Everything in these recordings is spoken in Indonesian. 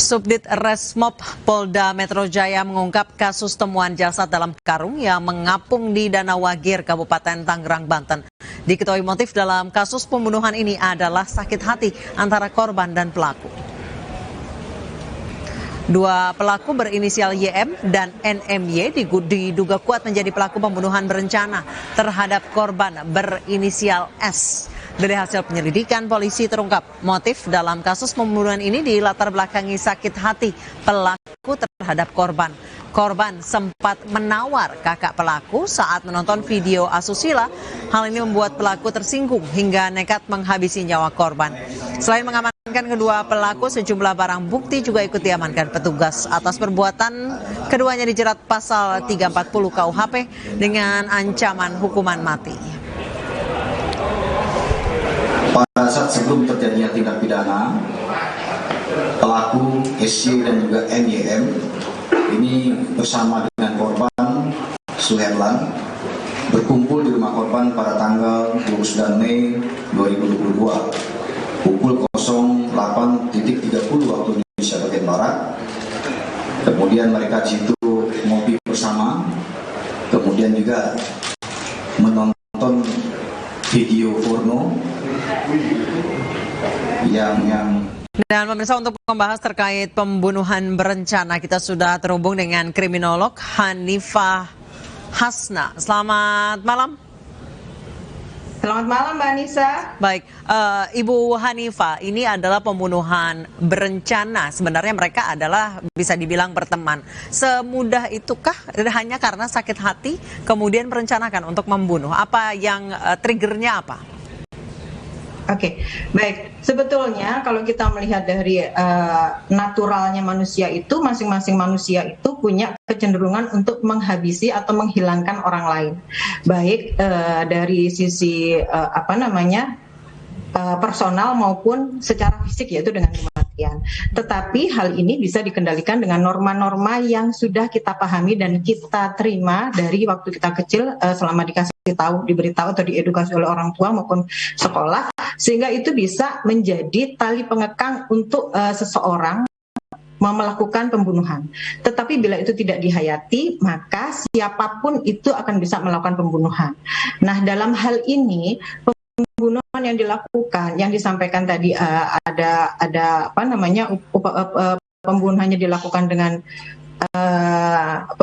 Subdit Resmob Polda Metro Jaya mengungkap kasus temuan jasad dalam karung yang mengapung di Danau Wagir, Kabupaten Tangerang, Banten. Diketahui motif dalam kasus pembunuhan ini adalah sakit hati antara korban dan pelaku. Dua pelaku berinisial YM dan NMY diduga kuat menjadi pelaku pembunuhan berencana terhadap korban berinisial S. Dari hasil penyelidikan, polisi terungkap motif dalam kasus pembunuhan ini dilatar belakangi sakit hati pelaku terhadap korban. Korban sempat menawar kakak pelaku saat menonton video asusila. Hal ini membuat pelaku tersinggung hingga nekat menghabisi nyawa korban. Selain mengamankan kedua pelaku, sejumlah barang bukti juga ikut diamankan petugas. Atas perbuatan, keduanya dijerat pasal 340 KUHP dengan ancaman hukuman mati. Pada saat sebelum terjadinya tindak pidana, pelaku SY dan juga NYM ini bersama dengan korban Suherlan berkumpul di rumah korban pada tanggal 29 Mei 2022 pukul 08.30 waktu Indonesia bagian Barat. Kemudian mereka di situ ngopi bersama, kemudian juga menonton video porno yang Dan pemirsa, untuk membahas terkait pembunuhan berencana, kita sudah terhubung dengan kriminolog Hanifah Hasna. Selamat malam. Selamat malam, Mbak Anissa. Baik, Ibu Hanifah, ini adalah pembunuhan berencana. Sebenarnya mereka adalah bisa dibilang berteman. Semudah itukah hanya karena sakit hati kemudian merencanakan untuk membunuh? Apa yang triggernya apa? Oke, baik. Sebetulnya kalau kita melihat dari naturalnya manusia itu, masing-masing manusia itu punya kecenderungan untuk menghabisi atau menghilangkan orang lain. Baik dari sisi personal maupun secara fisik, yaitu dengan kematian. Tetapi hal ini bisa dikendalikan dengan norma-norma yang sudah kita pahami dan kita terima dari waktu kita kecil, selama diberitahu atau diedukasi oleh orang tua maupun sekolah, sehingga itu bisa menjadi tali pengekang untuk seseorang melakukan pembunuhan. Tetapi bila itu tidak dihayati, maka siapapun itu akan bisa melakukan pembunuhan. Nah, dalam hal ini pembunuhan yang dilakukan, yang disampaikan tadi pembunuhannya dilakukan dengan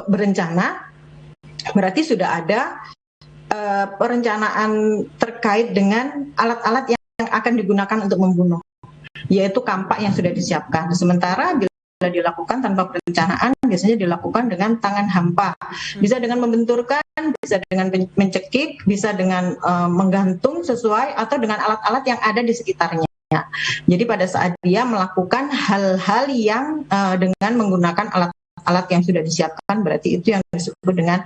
berencana, berarti sudah ada perencanaan terkait dengan alat-alat yang akan digunakan untuk membunuh, yaitu kampak yang sudah disiapkan. Sementara bila dilakukan tanpa perencanaan, biasanya dilakukan dengan tangan hampa, bisa dengan membenturkan, bisa dengan mencekik, bisa dengan menggantung sesuai atau dengan alat-alat yang ada di sekitarnya. Jadi pada saat dia melakukan hal-hal yang dengan menggunakan alat-alat yang sudah disiapkan, berarti itu yang disebut dengan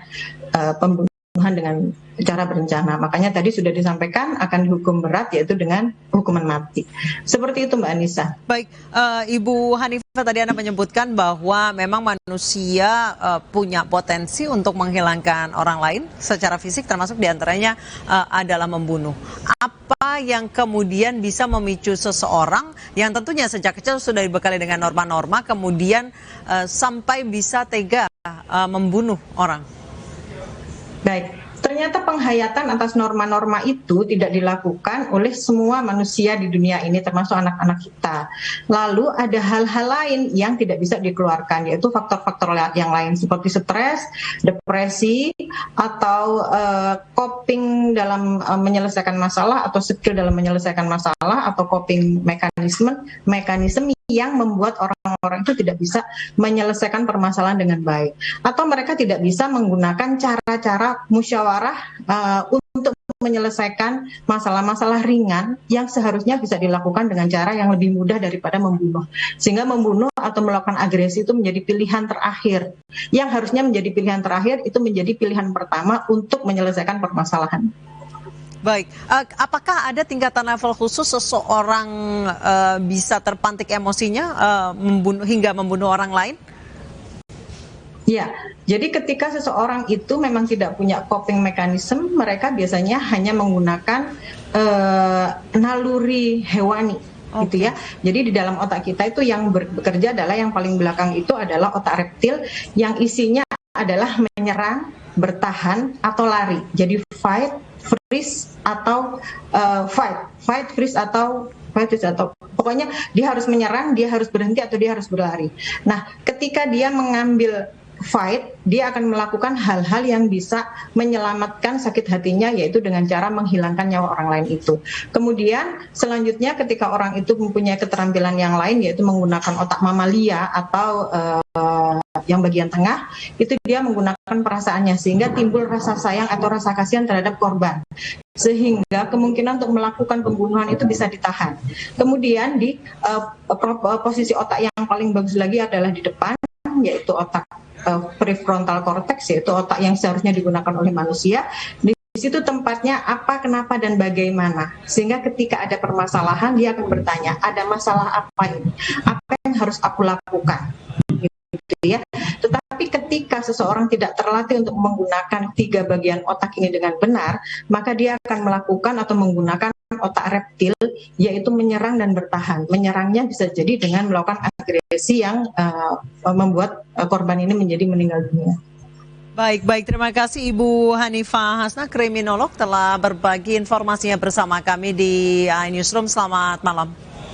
pembunuhan dengan cara berencana. Makanya tadi sudah disampaikan akan dihukum berat, yaitu dengan hukuman mati. Seperti itu, Mbak Anissa. Baik, Ibu Hanifah, tadi Anda menyebutkan bahwa memang manusia punya potensi untuk menghilangkan orang lain secara fisik, termasuk diantaranya adalah membunuh. Apa yang kemudian bisa memicu seseorang yang tentunya sejak kecil sudah dibekali dengan norma-norma, kemudian sampai bisa tega membunuh orang? Baik, ternyata penghayatan atas norma-norma itu tidak dilakukan oleh semua manusia di dunia ini, termasuk anak-anak kita. Lalu ada hal-hal lain yang tidak bisa dikeluarkan, yaitu faktor-faktor yang lain seperti stres, depresi, atau coping dalam menyelesaikan masalah, atau skill dalam menyelesaikan masalah, atau coping mekanisme yang membuat orang-orang itu tidak bisa menyelesaikan permasalahan dengan baik, atau mereka tidak bisa menggunakan cara-cara musyawarah untuk menyelesaikan masalah-masalah ringan yang seharusnya bisa dilakukan dengan cara yang lebih mudah daripada membunuh, sehingga membunuh atau melakukan agresi itu menjadi pilihan terakhir. Yang harusnya menjadi pilihan terakhir itu menjadi pilihan pertama untuk menyelesaikan permasalahan. Baik, apakah ada tingkatan level khusus seseorang bisa terpantik emosinya hingga membunuh orang lain? Ya, jadi ketika seseorang itu memang tidak punya coping mechanism, mereka biasanya hanya menggunakan naluri hewani. gitu ya. Jadi di dalam otak kita itu yang bekerja adalah yang paling belakang itu adalah otak reptil yang isinya adalah menyerang, bertahan atau lari. Jadi fight, freeze atau freeze atau pokoknya dia harus menyerang, dia harus berhenti atau dia harus berlari. Nah, ketika dia mengambil fight, dia akan melakukan hal-hal yang bisa menyelamatkan sakit hatinya, yaitu dengan cara menghilangkan nyawa orang lain itu. Kemudian selanjutnya ketika orang itu mempunyai keterampilan yang lain, yaitu menggunakan otak mamalia atau yang bagian tengah, itu dia menggunakan perasaannya sehingga timbul rasa sayang atau rasa kasihan terhadap korban, sehingga kemungkinan untuk melakukan pembunuhan itu bisa ditahan. Kemudian di posisi otak yang paling bagus lagi adalah di depan, yaitu otak prefrontal cortex, yaitu otak yang seharusnya digunakan oleh manusia. Di situ tempatnya apa, kenapa, dan bagaimana. Sehingga ketika ada permasalahan, dia akan bertanya, ada masalah apa ini? Apa yang harus aku lakukan? Gitu ya. Tetapi ketika seseorang tidak terlatih untuk menggunakan 3 bagian otak ini dengan benar, maka dia akan melakukan atau menggunakan otak reptil, yaitu menyerang dan bertahan. Menyerangnya bisa jadi dengan melakukan agresi yang membuat korban ini menjadi meninggal dunia. Baik, terima kasih Ibu Hanifah Hasnah, kriminolog, telah berbagi informasinya bersama kami di Newsroom. Selamat malam.